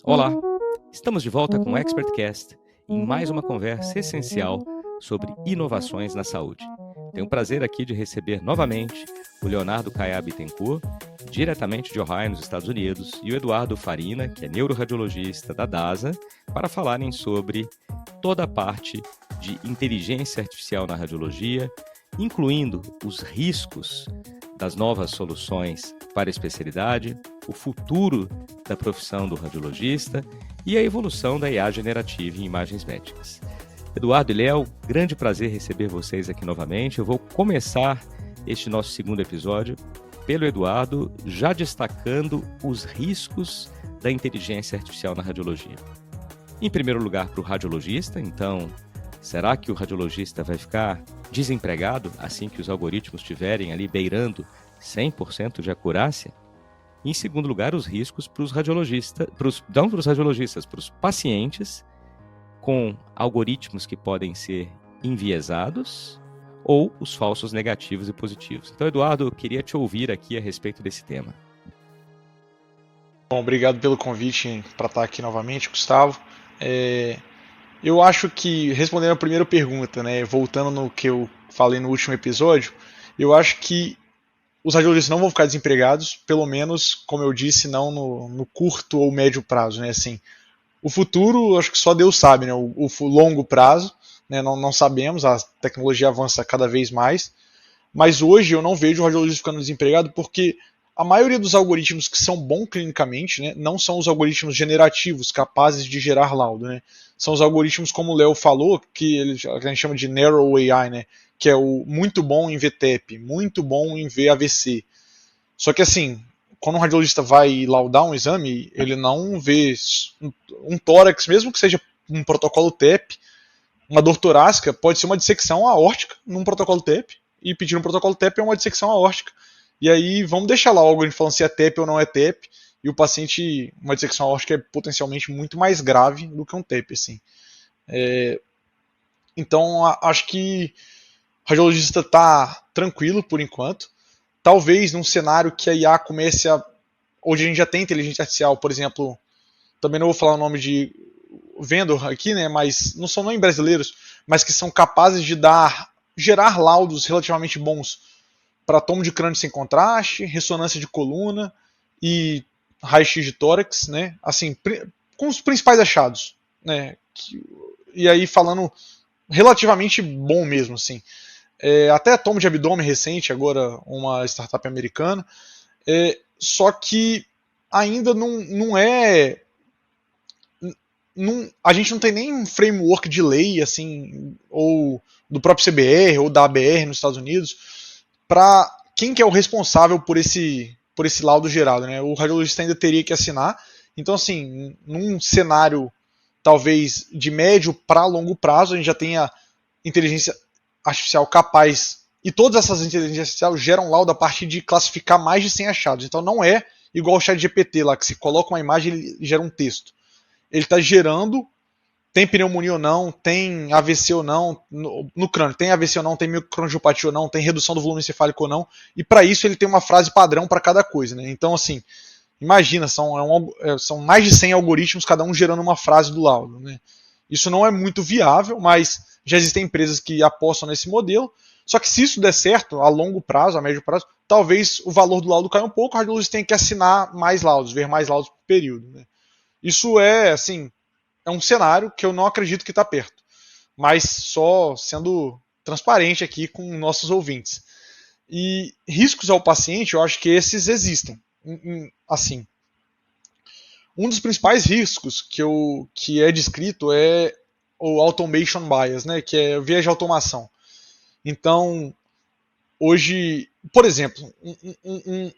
Olá, estamos de volta com o ExpertCast em mais uma conversa essencial sobre inovações na saúde. Tenho o prazer aqui de receber novamente o Leonardo Caiá Bittencourt, diretamente de Ohio, nos Estados Unidos, e o Eduardo Farina, que é neuroradiologista da DASA, para falarem sobre toda a parte de inteligência artificial na radiologia, incluindo os riscos das novas soluções para a especialidade, o futuro da profissão do radiologista e a evolução da IA generativa em imagens médicas. Eduardo e Léo, grande prazer receber vocês aqui novamente. Eu vou começar este nosso segundo episódio pelo Eduardo, já destacando os riscos da inteligência artificial na radiologia. Em primeiro lugar, para o radiologista, então, será que o radiologista vai ficar desempregado assim que os algoritmos estiverem ali beirando 100% de acurácia? Em segundo lugar, os riscos para os radiologistas, não para os radiologistas, para os pacientes com algoritmos que podem ser enviesados ou os falsos negativos e positivos. Então, Eduardo, eu queria te ouvir aqui a respeito desse tema. Bom, obrigado pelo convite para estar aqui novamente, Gustavo. Eu acho que, respondendo a primeira pergunta, né, voltando no que eu falei no último episódio, eu acho que os radiologistas não vão ficar desempregados, pelo menos, como eu disse, não no curto ou médio prazo, né, assim. O futuro, acho que só Deus sabe, né, o longo prazo, né, não sabemos, a tecnologia avança cada vez mais, mas hoje eu não vejo o radiologista ficando desempregado porque a maioria dos algoritmos que são bons clinicamente, né, não são os algoritmos generativos capazes de gerar laudo, né. São os algoritmos, como o Léo falou, que a gente chama de Narrow AI, né, que é o muito bom em VTEP, muito bom em VAVC. Só que assim, quando um radiologista vai laudar um exame, ele não vê um tórax, mesmo que seja um protocolo TEP, uma dor torácica pode ser uma dissecção aórtica num protocolo TEP, e pedir um protocolo TEP é uma dissecção aórtica. E aí vamos deixar lá o algoritmo falando se é TEP ou não é TEP, e o paciente, uma dissecção aórtica é potencialmente muito mais grave do que um TEP, assim. Então acho que o radiologista está tranquilo por enquanto. Talvez num cenário que a IA comece a... Hoje a gente já tem inteligência artificial, por exemplo, também não vou falar o nome de vendor aqui, né, mas não são nem brasileiros, mas que são capazes de gerar laudos relativamente bons para tomo de crânio sem contraste, ressonância de coluna e raio-x de tórax, né, assim, com os principais achados, né, e aí falando relativamente bom mesmo, assim. Até tomo de abdômen recente, agora uma startup americana, só que ainda não é... a gente não tem nem um framework de lei, assim, ou do próprio CBR ou da ABR nos Estados Unidos, para quem que é o responsável por esse laudo gerado, né? O radiologista ainda teria que assinar. Então, assim, num cenário talvez de médio para longo prazo, a gente já tem a inteligência artificial capaz, e todas essas inteligências artificiais geram laudo a partir de classificar mais de 100 achados. Então não é igual o ChatGPT lá, que se coloca uma imagem e ele gera um texto. Ele está gerando, tem pneumonia ou não, tem AVC ou não, no crânio, tem AVC ou não, tem microangiopatia ou não, tem redução do volume encefálico ou não, e para isso ele tem uma frase padrão para cada coisa, né? Então, assim, imagina, são mais de 100 algoritmos, cada um gerando uma frase do laudo, né? Isso não é muito viável, mas já existem empresas que apostam nesse modelo, só que se isso der certo, a longo prazo, a médio prazo, talvez o valor do laudo caia um pouco, a radiologista tenha que assinar mais laudos, ver mais laudos por período, né? Isso é, assim, é um cenário que eu não acredito que está perto. Mas só sendo transparente aqui com nossos ouvintes. E riscos ao paciente, eu acho que esses existem. Assim, um dos principais riscos que é descrito é o automation bias, né, que é o viés de automação. Então, hoje, por exemplo,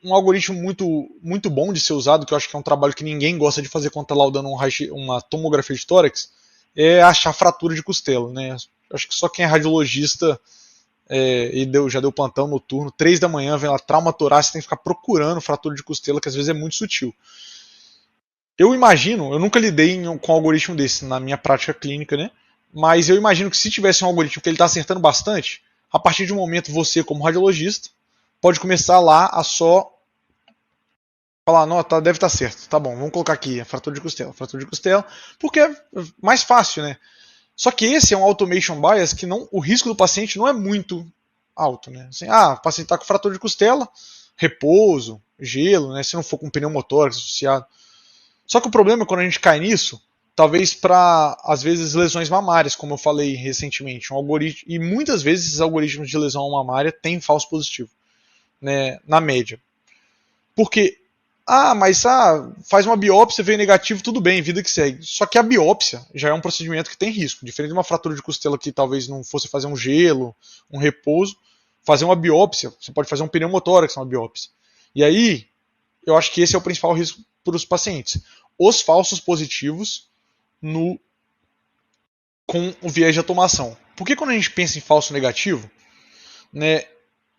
um algoritmo muito bom de ser usado, que eu acho que é um trabalho que ninguém gosta de fazer quando está laudando uma tomografia de tórax, é achar fratura de costela, né? Acho que só quem é radiologista e já deu plantão noturno, 3 da manhã, vem lá, trauma torácico, tem que ficar procurando fratura de costela, que às vezes é muito sutil. Eu imagino, eu nunca lidei com um algoritmo desse na minha prática clínica, né? Mas eu imagino que se tivesse um algoritmo que ele está acertando bastante, a partir de um momento você, como radiologista, pode começar lá a só falar, não, tá, deve estar certo, tá bom, vamos colocar aqui a fratura de costela, porque é mais fácil, né? Só que esse é um automation bias que não, o risco do paciente não é muito alto, né? Assim, o paciente está com fratura de costela, repouso, gelo, né? Se não for com pneumotórax associado. Só que o problema é quando a gente cai nisso, talvez para, às vezes, lesões mamárias, como eu falei recentemente, um algoritmo, e muitas vezes esses algoritmos de lesão mamária têm falso positivo, né, na média. Porque, faz uma biópsia, veio negativo, tudo bem, vida que segue. Só que a biópsia já é um procedimento que tem risco. Diferente de uma fratura de costela que talvez não fosse fazer um gelo, um repouso, fazer uma biópsia, você pode fazer um pneumotórax uma biópsia. E aí, eu acho que esse é o principal risco para os pacientes. Os falsos positivos no com o viés de automação. Porque quando a gente pensa em falso negativo, né,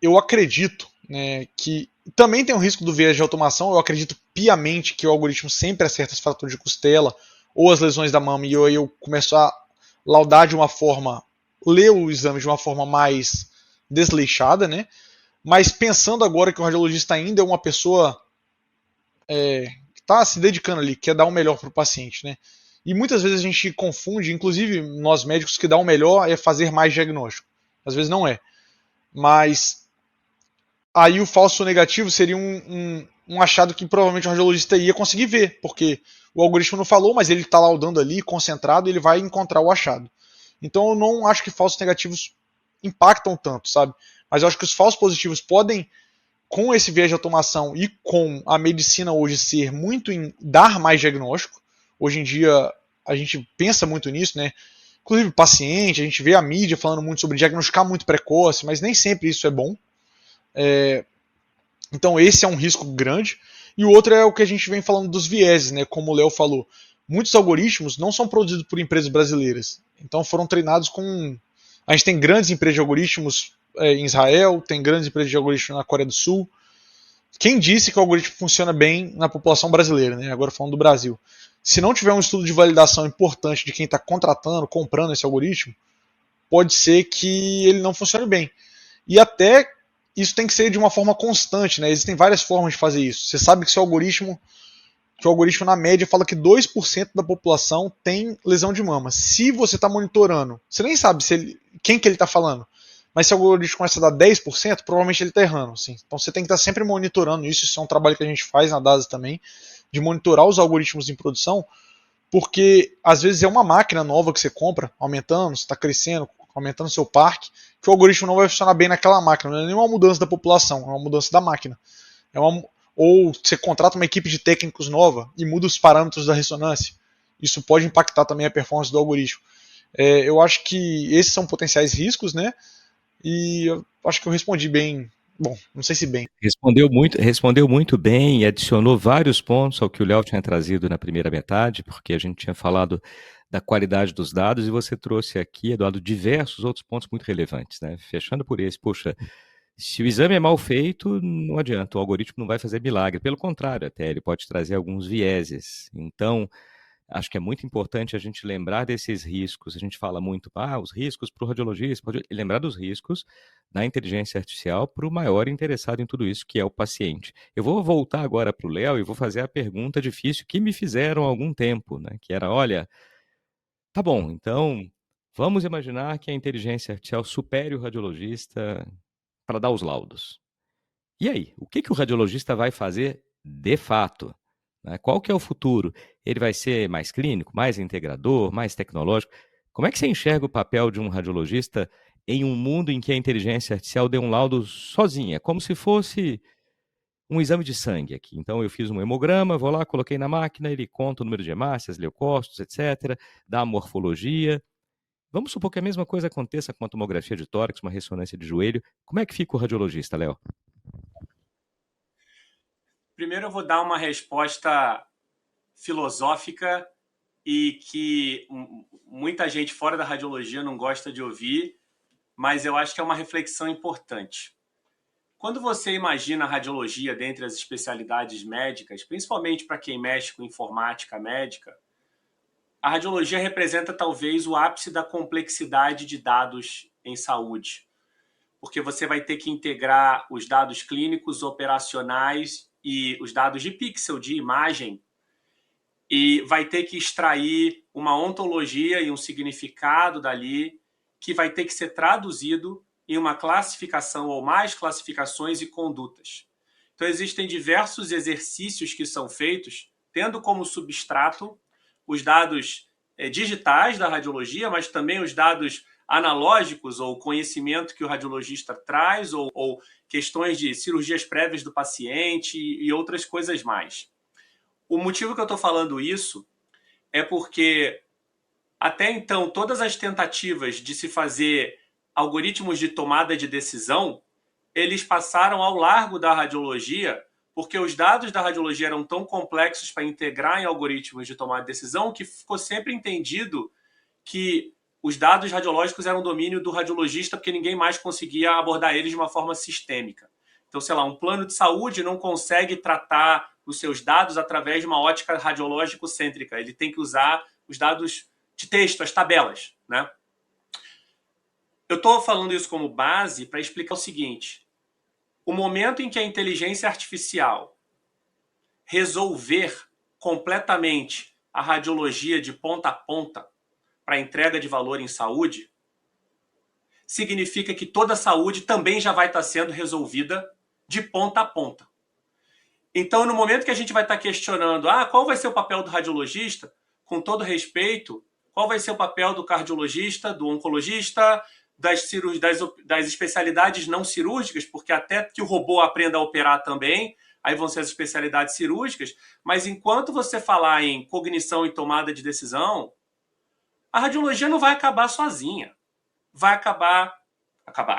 eu acredito, né, que também tem o risco do viés de automação. Eu acredito piamente que o algoritmo sempre acerta as fraturas de costela ou as lesões da mama e eu começo a laudar de uma forma, ler o exame de uma forma mais desleixada, né? Mas pensando agora que o radiologista ainda é uma pessoa que está se dedicando ali, quer dar o melhor para o paciente, né? E muitas vezes a gente confunde, inclusive nós médicos, que dar o melhor é fazer mais diagnóstico. Às vezes não é. Mas aí o falso negativo seria um achado que provavelmente o radiologista ia conseguir ver, porque o algoritmo não falou, mas ele está laudando ali, concentrado, ele vai encontrar o achado. Então eu não acho que falsos negativos impactam tanto, sabe? Mas eu acho que os falsos positivos podem, com esse viés de automação e com a medicina hoje ser muito em dar mais diagnóstico, hoje em dia a gente pensa muito nisso, né? Inclusive paciente, a gente vê a mídia falando muito sobre diagnosticar muito precoce, mas nem sempre isso é bom. Então esse é um risco grande. E o outro é o que a gente vem falando dos vieses, né? Como o Léo falou, muitos algoritmos não são produzidos por empresas brasileiras. Então foram treinados com... A gente tem grandes empresas de algoritmos em Israel, tem grandes empresas de algoritmos na Coreia do Sul. Quem disse que o algoritmo funciona bem na população brasileira, né? Agora falando do Brasil. Se não tiver um estudo de validação importante de quem está contratando, comprando esse algoritmo, pode ser que ele não funcione bem. E até isso tem que ser de uma forma constante, né? Existem várias formas de fazer isso. Você sabe que o algoritmo na média fala que 2% da população tem lesão de mama. Se você está monitorando, você nem sabe quem que ele está falando. Mas se o algoritmo começa a dar 10%, provavelmente ele está errando. Assim. Então você tem que estar sempre monitorando isso. Isso é um trabalho que a gente faz na DASA também, de monitorar os algoritmos em produção, porque às vezes é uma máquina nova que você compra, aumentando, você está crescendo, aumentando seu parque, que o algoritmo não vai funcionar bem naquela máquina. Não é nenhuma mudança da população, é uma mudança da máquina. Ou você contrata uma equipe de técnicos nova e muda os parâmetros da ressonância. Isso pode impactar também a performance do algoritmo. Eu acho que esses são potenciais riscos, né? E eu acho que eu respondi bem. Bom, não sei se bem. Respondeu muito bem e adicionou vários pontos ao que o Léo tinha trazido na primeira metade, porque a gente tinha falado da qualidade dos dados e você trouxe aqui, Eduardo, diversos outros pontos muito relevantes, né? Fechando por esse, poxa, se o exame é mal feito, não adianta, o algoritmo não vai fazer milagre, pelo contrário, até ele pode trazer alguns vieses. Então, acho que é muito importante a gente lembrar desses riscos. A gente fala muito, os riscos para o radiologista, pode lembrar dos riscos da inteligência artificial para o maior interessado em tudo isso, que é o paciente. Eu vou voltar agora para o Léo e vou fazer a pergunta difícil que me fizeram há algum tempo, né? Que era, olha, tá bom, então vamos imaginar que a inteligência artificial supere o radiologista para dar os laudos. E aí, o que o radiologista vai fazer de fato? Né? Qual que é o futuro? Ele vai ser mais clínico, mais integrador, mais tecnológico? Como é que você enxerga o papel de um radiologista em um mundo em que a inteligência artificial dê um laudo sozinha, como se fosse um exame de sangue aqui? Então eu fiz um hemograma, vou lá, coloquei na máquina, ele conta o número de hemácias, leucócitos, etc., dá a morfologia. Vamos supor que a mesma coisa aconteça com a tomografia de tórax, uma ressonância de joelho. Como é que fica o radiologista, Léo? Primeiro eu vou dar uma resposta filosófica e que muita gente fora da radiologia não gosta de ouvir, mas eu acho que é uma reflexão importante. Quando você imagina a radiologia dentre as especialidades médicas, principalmente para quem mexe com informática médica, a radiologia representa talvez o ápice da complexidade de dados em saúde, porque você vai ter que integrar os dados clínicos, operacionais e os dados de pixel, de imagem, e vai ter que extrair uma ontologia e um significado dali que vai ter que ser traduzido em uma classificação ou mais classificações e condutas. Então, existem diversos exercícios que são feitos, tendo como substrato os dados digitais da radiologia, mas também os dados analógicos ou conhecimento que o radiologista traz ou questões de cirurgias prévias do paciente e outras coisas mais. O motivo que eu estou falando isso é porque até então todas as tentativas de se fazer algoritmos de tomada de decisão, eles passaram ao largo da radiologia porque os dados da radiologia eram tão complexos para integrar em algoritmos de tomada de decisão que ficou sempre entendido que os dados radiológicos eram domínio do radiologista porque ninguém mais conseguia abordar eles de uma forma sistêmica. Então, sei lá, um plano de saúde não consegue tratar os seus dados através de uma ótica radiológico-cêntrica. Ele tem que usar os dados de texto, as tabelas, né? Eu estou falando isso como base para explicar o seguinte. O momento em que a inteligência artificial resolver completamente a radiologia de ponta a ponta para entrega de valor em saúde, significa que toda a saúde também já vai estar sendo resolvida de ponta a ponta. Então, no momento que a gente vai estar questionando qual vai ser o papel do radiologista, com todo respeito, qual vai ser o papel do cardiologista, do oncologista, das especialidades não cirúrgicas, porque até que o robô aprenda a operar também, aí vão ser as especialidades cirúrgicas, mas enquanto você falar em cognição e tomada de decisão, a radiologia não vai acabar sozinha. Vai acabar,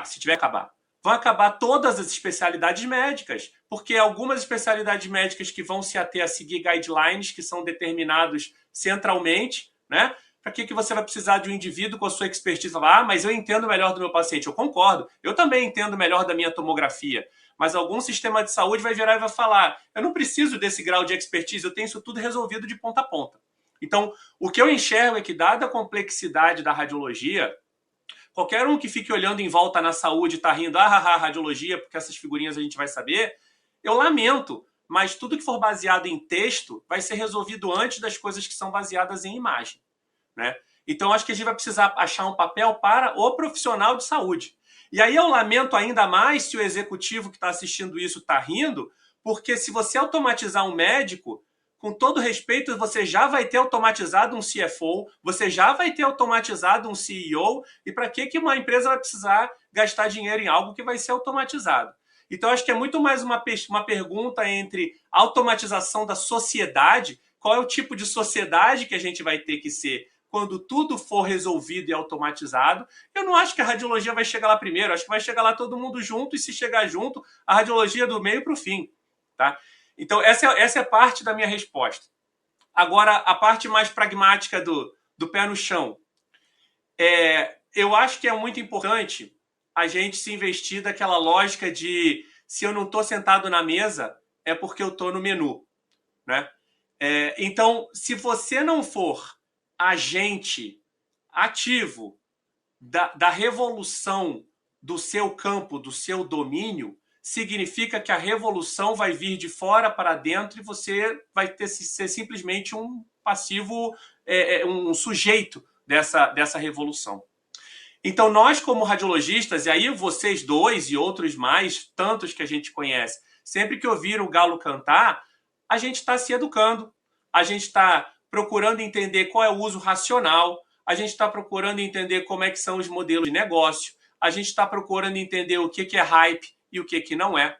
se tiver acabar, vão acabar todas as especialidades médicas, porque algumas especialidades médicas que vão se ater a seguir guidelines que são determinados centralmente, né? Para que você vai precisar de um indivíduo com a sua expertise? Mas eu entendo melhor do meu paciente. Eu concordo. Eu também entendo melhor da minha tomografia. Mas algum sistema de saúde vai virar e vai falar: eu não preciso desse grau de expertise, eu tenho isso tudo resolvido de ponta a ponta. Então, o que eu enxergo é que, dada a complexidade da radiologia, qualquer um que fique olhando em volta na saúde e está rindo, radiologia, porque essas figurinhas a gente vai saber, eu lamento, mas tudo que for baseado em texto vai ser resolvido antes das coisas que são baseadas em imagem, né? Então, acho que a gente vai precisar achar um papel para o profissional de saúde. E aí eu lamento ainda mais se o executivo que está assistindo isso está rindo, porque se você automatizar um médico, com todo respeito, você já vai ter automatizado um CFO, você já vai ter automatizado um CEO, e para que uma empresa vai precisar gastar dinheiro em algo que vai ser automatizado? Então, acho que é muito mais uma pergunta entre automatização da sociedade, qual é o tipo de sociedade que a gente vai ter que ser quando tudo for resolvido e automatizado. Eu não acho que a radiologia vai chegar lá primeiro, acho que vai chegar lá todo mundo junto, e se chegar junto, a radiologia do meio para o fim, tá? Então, essa é parte da minha resposta. Agora, a parte mais pragmática do pé no chão. Eu acho que é muito importante a gente se investir daquela lógica de se eu não estou sentado na mesa, é porque eu estou no menu, né? Então, se você não for agente ativo da revolução do seu campo, do seu domínio, significa que a revolução vai vir de fora para dentro e você vai ser simplesmente um passivo, um sujeito dessa revolução. Então, nós como radiologistas, e aí vocês dois e outros mais, tantos que a gente conhece, sempre que ouvir o galo cantar, a gente está se educando, a gente está procurando entender qual é o uso racional, a gente está procurando entender como é que são os modelos de negócio, a gente está procurando entender o que é hype e o que não é.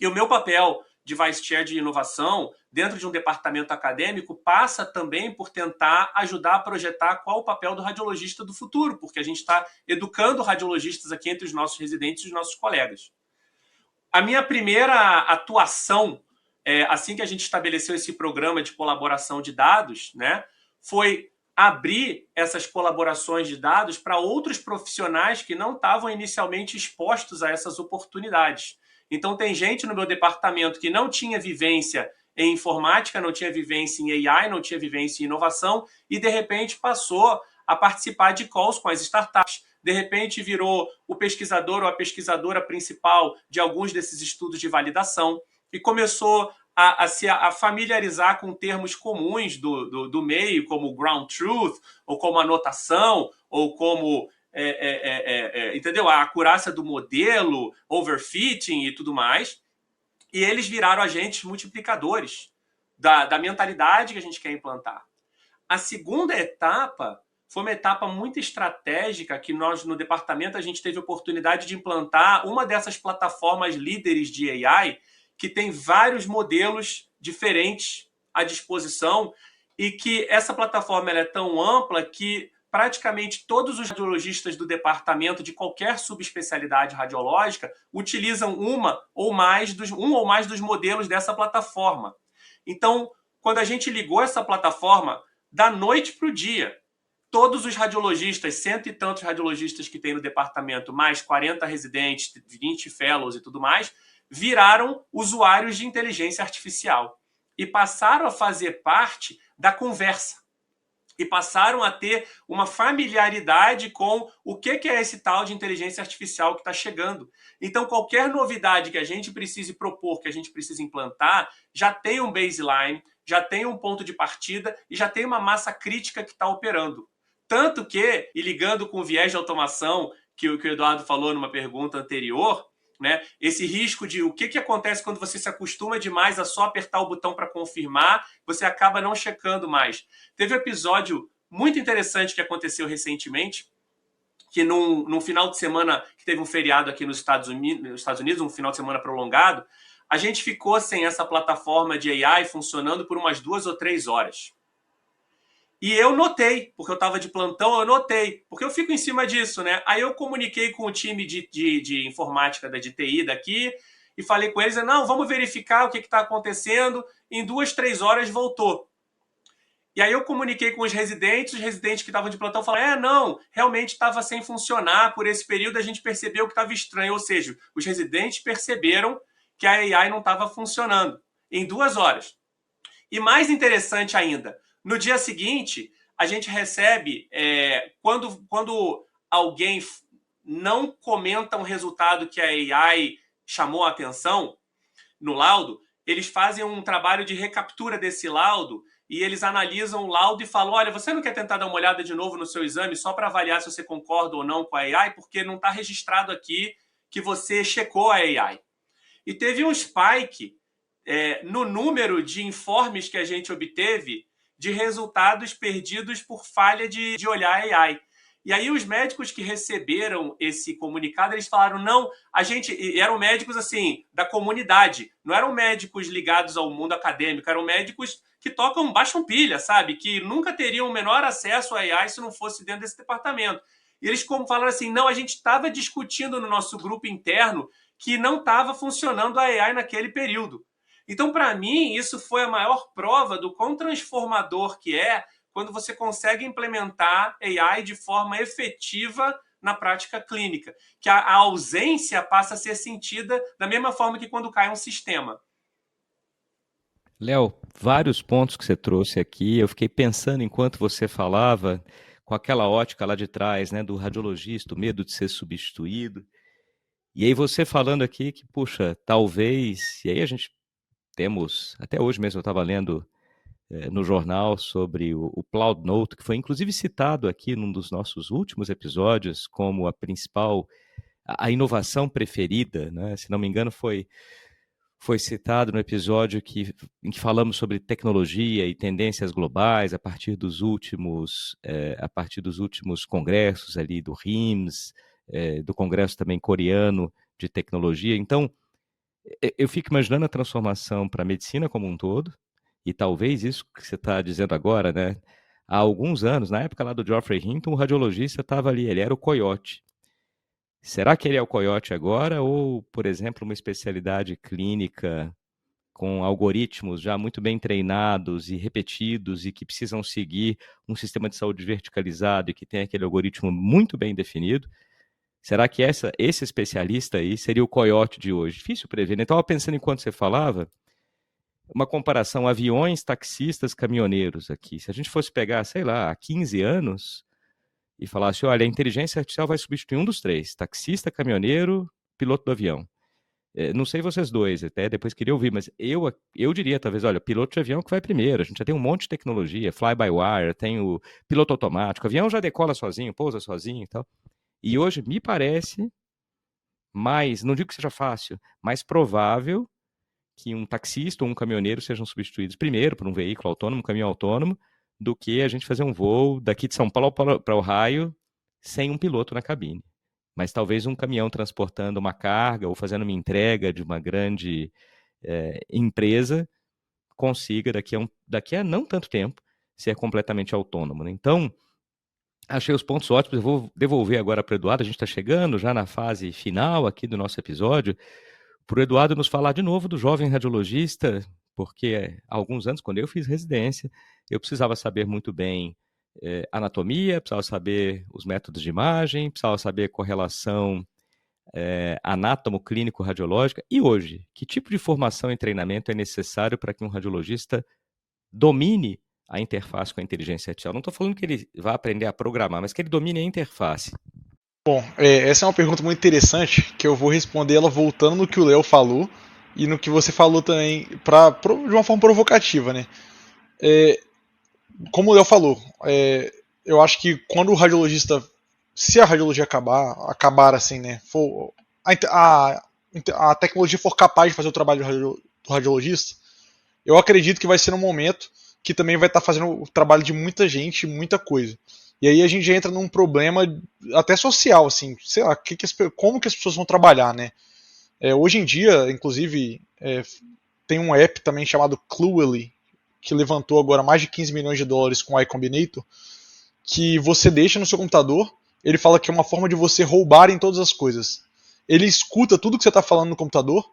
E o meu papel de Vice Chair de inovação, dentro de um departamento acadêmico, passa também por tentar ajudar a projetar qual o papel do radiologista do futuro, porque a gente está educando radiologistas aqui entre os nossos residentes e os nossos colegas. A minha primeira atuação, assim que a gente estabeleceu esse programa de colaboração de dados, né, foi abrir essas colaborações de dados para outros profissionais que não estavam inicialmente expostos a essas oportunidades. Então, tem gente no meu departamento que não tinha vivência em informática, não tinha vivência em AI, não tinha vivência em inovação e, de repente, passou a participar de calls com as startups. De repente, virou o pesquisador ou a pesquisadora principal de alguns desses estudos de validação. e começou a familiarizar com termos comuns do meio, como ground truth, ou como anotação, ou como entendeu? A acurácia do modelo, overfitting e tudo mais. E eles viraram agentes multiplicadores da mentalidade que a gente quer implantar. A segunda etapa foi uma etapa muito estratégica que nós, no departamento, a gente teve a oportunidade de implantar uma dessas plataformas líderes de AI, que tem vários modelos diferentes à disposição e que essa plataforma ela é tão ampla que praticamente todos os radiologistas do departamento de qualquer subespecialidade radiológica utilizam um ou mais dos modelos dessa plataforma. Então, quando a gente ligou essa plataforma, da noite para o dia, todos os radiologistas, 100 e tantos radiologistas que tem no departamento, mais 40 residentes, 20 fellows e tudo mais, viraram usuários de inteligência artificial e passaram a fazer parte da conversa. E passaram a ter uma familiaridade com o que é esse tal de inteligência artificial que está chegando. Então, qualquer novidade que a gente precise propor, que a gente precise implantar, já tem um baseline, já tem um ponto de partida e já tem uma massa crítica que está operando. Tanto que, e ligando com o viés de automação que o Eduardo falou numa pergunta anterior, né, esse risco de o que acontece quando você se acostuma demais a só apertar o botão para confirmar, você acaba não checando mais. Teve um episódio muito interessante que aconteceu recentemente, que num final de semana, que teve um feriado aqui nos Estados Unidos, um final de semana prolongado, a gente ficou sem essa plataforma de AI funcionando por umas 2 ou 3 horas. E eu notei, porque eu estava de plantão, eu notei, porque eu fico em cima disso, né? Aí eu comuniquei com o time de informática de TI daqui e falei com eles, não, vamos verificar o que está acontecendo. Em 2, 3 horas voltou. E aí eu comuniquei com os residentes que estavam de plantão falaram, não, realmente estava sem funcionar, por esse período a gente percebeu que estava estranho, ou seja, os residentes perceberam que a AI não estava funcionando em 2 horas. E mais interessante ainda, no dia seguinte, a gente recebe, quando alguém não comenta um resultado que a AI chamou a atenção no laudo, eles fazem um trabalho de recaptura desse laudo e eles analisam o laudo e falam, olha, você não quer tentar dar uma olhada de novo no seu exame só para avaliar se você concorda ou não com a AI, porque não está registrado aqui que você checou a AI. E teve um spike no número de informes que a gente obteve de resultados perdidos por falha de olhar AI. E aí os médicos que receberam esse comunicado, eles falaram, não, eram médicos assim, da comunidade, não eram médicos ligados ao mundo acadêmico, eram médicos que baixam pilha, sabe? Que nunca teriam o menor acesso a AI se não fosse dentro desse departamento. E eles falaram assim, não, a gente estava discutindo no nosso grupo interno que não estava funcionando a AI naquele período. Então, para mim, isso foi a maior prova do quão transformador que é quando você consegue implementar AI de forma efetiva na prática clínica, que a ausência passa a ser sentida da mesma forma que quando cai um sistema. Léo, vários pontos que você trouxe aqui, eu fiquei pensando enquanto você falava, com aquela ótica lá de trás, né, do radiologista, o medo de ser substituído. E aí você falando aqui que, puxa, talvez, e aí a gente temos, até hoje mesmo eu estava lendo no jornal sobre o Cloud Note, que foi inclusive citado aqui num dos nossos últimos episódios como a principal, a inovação preferida, né? Se não me engano foi citado no episódio em que falamos sobre tecnologia e tendências globais a partir dos últimos congressos ali do RIMS, do congresso também coreano de tecnologia. Então, eu fico imaginando a transformação para a medicina como um todo, e talvez isso que você está dizendo agora, né? Há alguns anos, na época lá do Geoffrey Hinton, o radiologista estava ali, ele era o coiote. Será que ele é o coiote agora ou, por exemplo, uma especialidade clínica com algoritmos já muito bem treinados e repetidos e que precisam seguir um sistema de saúde verticalizado e que tem aquele algoritmo muito bem definido? Será que esse especialista aí seria o coiote de hoje? Difícil prever, né? Estava pensando enquanto você falava, uma comparação aviões, taxistas, caminhoneiros aqui. Se a gente fosse pegar, sei lá, há 15 anos e falasse, olha, a inteligência artificial vai substituir um dos três, taxista, caminhoneiro, piloto do avião. Não sei vocês dois, até depois queria ouvir, mas eu diria, talvez, olha, piloto de avião que vai primeiro. A gente já tem um monte de tecnologia, fly-by-wire, tem o piloto automático, o avião já decola sozinho, pousa sozinho e tal. E hoje me parece mais, não digo que seja fácil, mais provável que um taxista ou um caminhoneiro sejam substituídos primeiro por um veículo autônomo, um caminhão autônomo, do que a gente fazer um voo daqui de São Paulo para Ohio sem um piloto na cabine. Mas talvez um caminhão transportando uma carga ou fazendo uma entrega de uma grande empresa consiga, daqui a não tanto tempo, ser completamente autônomo. Né? Então, achei os pontos ótimos. Eu vou devolver agora para o Eduardo. A gente está chegando já na fase final aqui do nosso episódio, para o Eduardo nos falar de novo do jovem radiologista, porque há alguns anos, quando eu fiz residência, eu precisava saber muito bem anatomia, precisava saber os métodos de imagem, precisava saber correlação anátomo-clínico-radiológica. E hoje, que tipo de formação e treinamento é necessário para que um radiologista domine a interface com a inteligência artificial? Não estou falando que ele vá aprender a programar, mas que ele domine a interface. Bom, essa é uma pergunta muito interessante, que eu vou responder ela voltando no que o Léo falou e no que você falou também, de uma forma provocativa, né? Como o Léo falou, eu acho que quando o radiologista, se a radiologia acabar assim, né, for, a tecnologia for capaz de fazer o trabalho do radiologista, eu acredito que vai ser um momento que também vai estar fazendo o trabalho de muita gente, muita coisa. E aí a gente entra num problema até social, assim, sei lá, como que as pessoas vão trabalhar, né? Hoje em dia, inclusive, tem um app também chamado Cluely, que levantou agora mais de 15 milhões de dólares com o iCombinator, que você deixa no seu computador, ele fala que é uma forma de você roubar em todas as coisas. Ele escuta tudo que você está falando no computador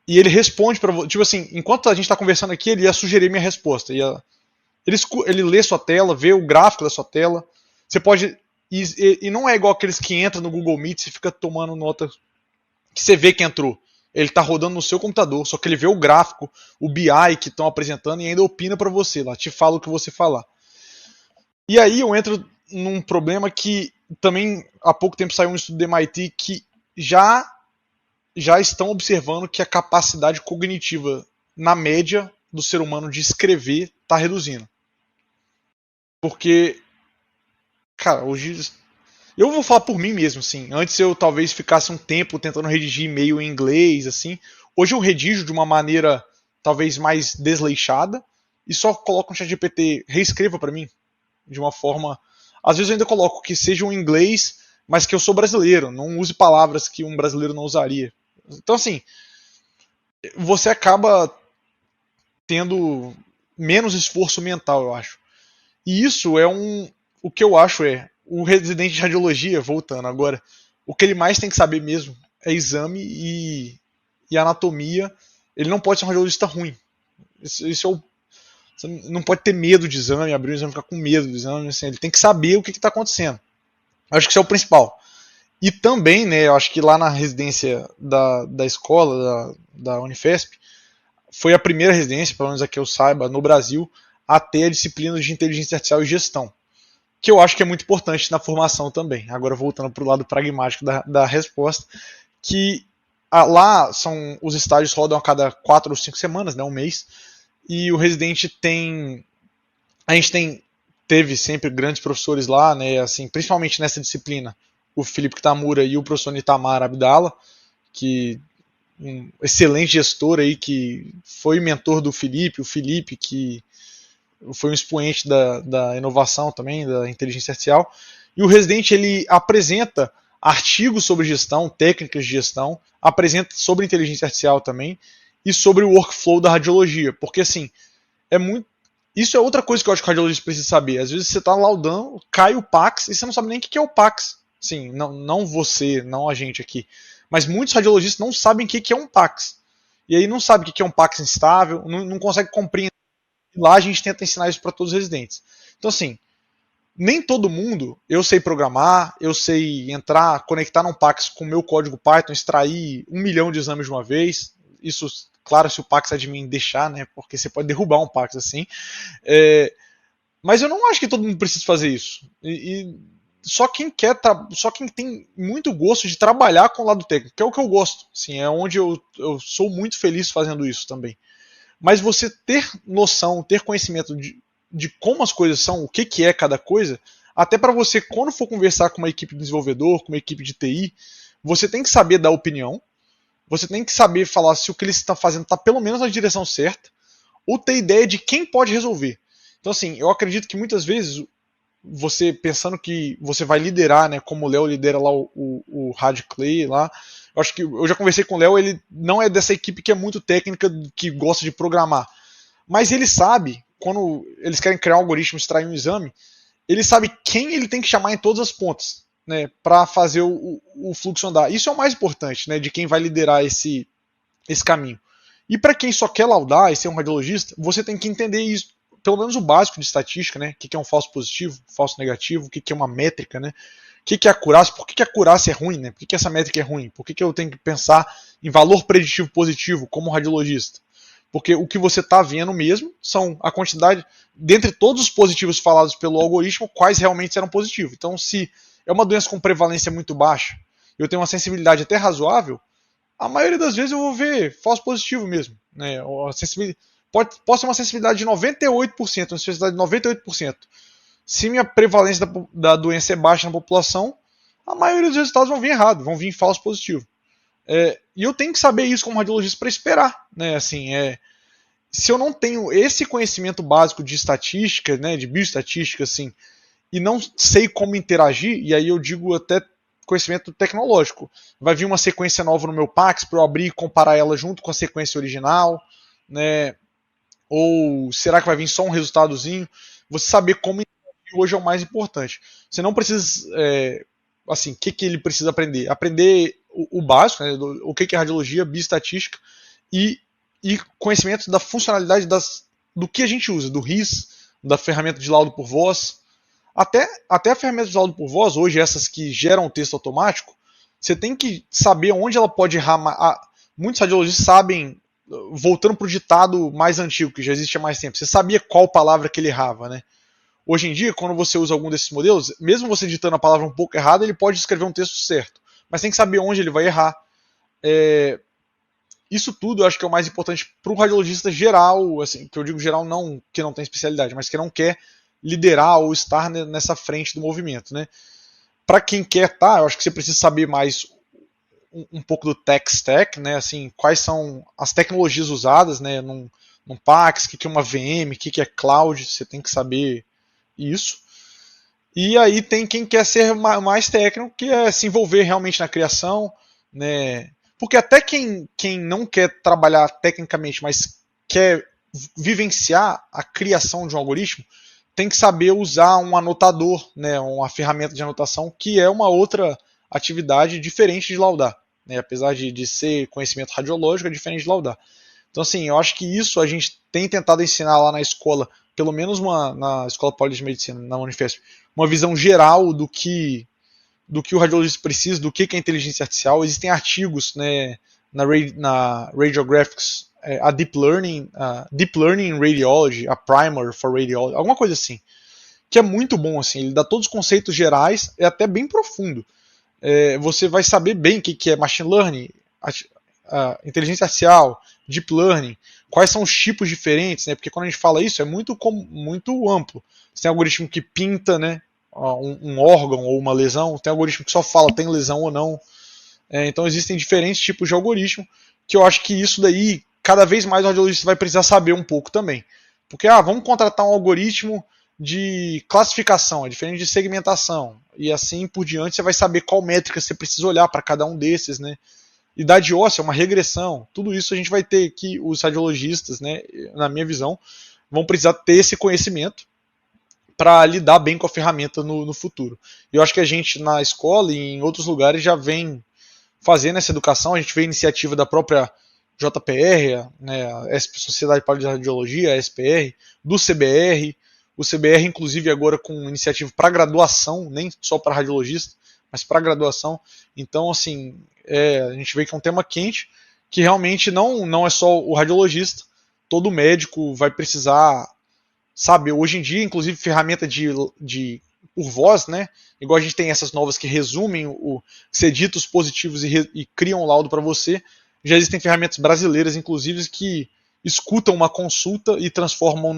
e ele responde para você. Tipo assim, enquanto a gente está conversando aqui, ele ia sugerir minha resposta. Ele lê sua tela, vê o gráfico da sua tela. Você pode. E não é igual aqueles que entram no Google Meet e fica tomando nota que você vê que entrou. Ele está rodando no seu computador, só que ele vê o gráfico, o BI que estão apresentando e ainda opina para você lá, te fala o que você falar. E aí eu entro num problema que também há pouco tempo saiu um estudo do MIT que já estão observando que a capacidade cognitiva na média do ser humano de escrever está reduzindo. Porque, cara, hoje eu vou falar por mim mesmo, assim. Antes eu talvez ficasse um tempo tentando redigir e-mail em inglês, assim. Hoje eu redijo de uma maneira talvez mais desleixada e só coloco no ChatGPT, reescreva para mim de uma forma. Às vezes eu ainda coloco que seja um inglês, mas que eu sou brasileiro, não use palavras que um brasileiro não usaria. Então, assim, você acaba tendo menos esforço mental, eu acho. E isso é o que eu acho o residente de radiologia, voltando agora, o que ele mais tem que saber mesmo é exame e anatomia. Ele não pode ser um radiologista ruim. Isso é você não pode ter medo de exame, abrir um exame e ficar com medo do exame. Assim, ele tem que saber o que está acontecendo. Acho que isso é o principal. E também, né, eu acho que lá na residência da escola, da Unifesp, foi a primeira residência, pelo menos a que eu saiba, no Brasil, a ter a disciplina de inteligência artificial e gestão, que eu acho que é muito importante na formação também. Agora voltando para o lado pragmático da resposta, que lá os estágios rodam a cada 4 ou 5 semanas, né, um mês, e o residente a gente teve sempre grandes professores lá, né, assim, principalmente nessa disciplina, o Felipe Kitamura e o professor Nitamar Abdala, que um excelente gestor aí, que foi mentor do Felipe, o Felipe que foi um expoente da inovação também, da inteligência artificial. E o residente ele apresenta artigos sobre gestão, técnicas de gestão, apresenta sobre inteligência artificial também e sobre o workflow da radiologia, porque assim, isso é outra coisa que eu acho que o radiologista precisa saber. Às vezes você está laudando, cai o Pax e você não sabe nem o que é o Pax. Sim, não você, não a gente aqui. Mas muitos radiologistas não sabem o que é um Pax. E aí não sabe o que é um Pax instável, não consegue compreender. E lá a gente tenta ensinar isso para todos os residentes. Então assim, nem todo mundo, eu sei programar, eu sei entrar, conectar num Pax com o meu código Python, extrair 1 milhão de exames de uma vez. Isso, claro, se o Pax admin deixar, né? Porque você pode derrubar um Pax assim. Mas eu não acho que todo mundo precisa fazer isso. só quem tem muito gosto de trabalhar com o lado técnico, que é o que eu gosto, assim, é onde eu sou muito feliz fazendo isso também. Mas você ter noção, ter conhecimento de como as coisas são, o que é cada coisa, até para você, quando for conversar com uma equipe de desenvolvedor, com uma equipe de TI, você tem que saber dar opinião, você tem que saber falar se o que eles estão fazendo está pelo menos na direção certa, ou ter ideia de quem pode resolver. Então, assim, eu acredito que muitas vezes você pensando que você vai liderar, né, como o Léo lidera lá o Rad Clay lá, eu acho que eu já conversei com o Léo, ele não é dessa equipe que é muito técnica, que gosta de programar, mas ele sabe, quando eles querem criar um algoritmo, extrair um exame, ele sabe quem ele tem que chamar em todas as pontas, né, para fazer o fluxo andar. Isso é o mais importante, né, de quem vai liderar esse caminho. E para quem só quer laudar e ser um radiologista, você tem que entender isso, pelo menos o básico de estatística, né? O que é um falso positivo, falso negativo, o que é uma métrica, né? O que é acurácia, por que a acurácia é ruim, né? Por que essa métrica é ruim? Por que eu tenho que pensar em valor preditivo positivo como radiologista? Porque o que você está vendo mesmo são a quantidade, dentre todos os positivos falados pelo algoritmo, quais realmente serão positivos. Então, se é uma doença com prevalência muito baixa, eu tenho uma sensibilidade até razoável, a maioria das vezes eu vou ver falso positivo mesmo, né? A sensibilidade pode ser uma sensibilidade de 98%, uma sensibilidade de 98%. Se minha prevalência da doença é baixa na população, a maioria dos resultados vão vir errado, vão vir falso positivo. E eu tenho que saber isso como radiologista para esperar, né? Assim, se eu não tenho esse conhecimento básico de estatística, né, de bioestatística, assim, e não sei como interagir, e aí eu digo até conhecimento tecnológico. Vai vir uma sequência nova no meu Pax para eu abrir e comparar ela junto com a sequência original, né? Ou será que vai vir só um resultadozinho? Você saber como interagir hoje é o mais importante. Você não precisa, assim, o que ele precisa aprender? Aprender o básico, né? O que é radiologia, bioestatística e conhecimento da funcionalidade do que a gente usa, do RIS, da ferramenta de laudo por voz. Até a ferramenta de laudo por voz, hoje essas que geram o texto automático, você tem que saber onde ela pode errar. Muitos radiologistas sabem, voltando para o ditado mais antigo, que já existe há mais tempo, você sabia qual palavra que ele errava, né? Hoje em dia, quando você usa algum desses modelos, mesmo você digitando a palavra um pouco errada, ele pode escrever um texto certo, mas tem que saber onde ele vai errar. Isso tudo eu acho que é o mais importante para o radiologista geral, assim, que eu digo geral não que não tem especialidade, mas que não quer liderar ou estar nessa frente do movimento, né? Para quem quer estar, eu acho que você precisa saber mais um pouco do tech stack, né? Assim, quais são as tecnologias usadas, né? Num PAX, o que é uma VM, o que é cloud, você tem que saber isso. E aí tem quem quer ser mais técnico, que é se envolver realmente na criação, né? Porque até quem não quer trabalhar tecnicamente, mas quer vivenciar a criação de um algoritmo, tem que saber usar um anotador, né, uma ferramenta de anotação, que é uma outra atividade diferente de laudar. Né, apesar de ser conhecimento radiológico, é diferente de laudar. Então, assim, eu acho que isso a gente tem tentado ensinar lá na escola, pelo menos na Escola Paulista de Medicina, na Unifesp, uma visão geral do que o radiologista precisa, do que é inteligência artificial. Existem artigos, né, na Radiographics, a Deep Learning in Radiology, a Primer for Radiology, alguma coisa assim, que é muito bom, assim, ele dá todos os conceitos gerais, é até bem profundo. Você vai saber bem o que é Machine Learning, inteligência artificial, Deep Learning, quais são os tipos diferentes, né, porque quando a gente fala isso é muito amplo. Você tem algoritmo que pinta, né, um órgão ou uma lesão, tem algoritmo que só fala tem lesão ou não. Então existem diferentes tipos de algoritmo, que eu acho que isso daí, cada vez mais o radiologista vai precisar saber um pouco também. Porque, vamos contratar um algoritmo de classificação, é diferente de segmentação, e assim por diante você vai saber qual métrica você precisa olhar para cada um desses, né? Idade óssea, uma regressão, tudo isso a gente vai ter que, os radiologistas, né, na minha visão, vão precisar ter esse conhecimento para lidar bem com a ferramenta no futuro. Eu acho que a gente na escola e em outros lugares já vem fazendo essa educação, a gente vê a iniciativa da própria JPR, né, a Sociedade Paulista de Radiologia, a SPR, do CBR, o CBR inclusive agora com iniciativa para graduação, nem só para radiologista, mas para graduação. Então, assim, a gente vê que é um tema quente, que realmente não é só o radiologista, todo médico vai precisar saber. Hoje em dia, inclusive, ferramenta de por voz, né? Igual a gente tem essas novas que resumem, você edita os positivos e criam um laudo para você. Já existem ferramentas brasileiras, inclusive, que escutam uma consulta e transformam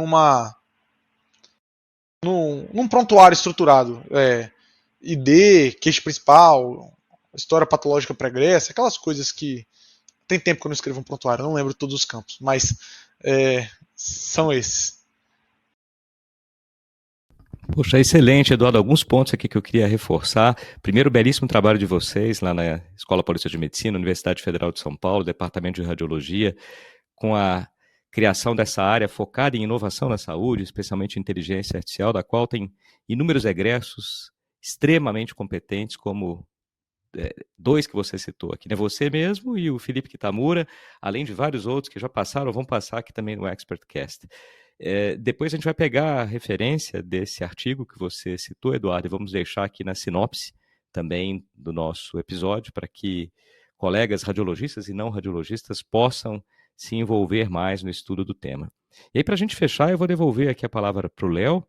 num prontuário estruturado. ID, queixa principal, história patológica pregressa, aquelas coisas que... Tem tempo que eu não escrevo um prontuário, não lembro todos os campos, mas são esses. Poxa, excelente, Eduardo. Alguns pontos aqui que eu queria reforçar. Primeiro, belíssimo trabalho de vocês lá na Escola Paulista de Medicina, Universidade Federal de São Paulo, Departamento de Radiologia, com a criação dessa área focada em inovação na saúde, especialmente inteligência artificial, da qual tem inúmeros egressos extremamente competentes, como dois que você citou aqui, né? Você mesmo e o Felipe Kitamura, além de vários outros que já passaram, vão passar aqui também no ExpertCast. Depois a gente vai pegar a referência desse artigo que você citou, Eduardo, e vamos deixar aqui na sinopse também do nosso episódio, para que colegas radiologistas e não radiologistas possam se envolver mais no estudo do tema. E aí, para a gente fechar, eu vou devolver aqui a palavra para o Léo,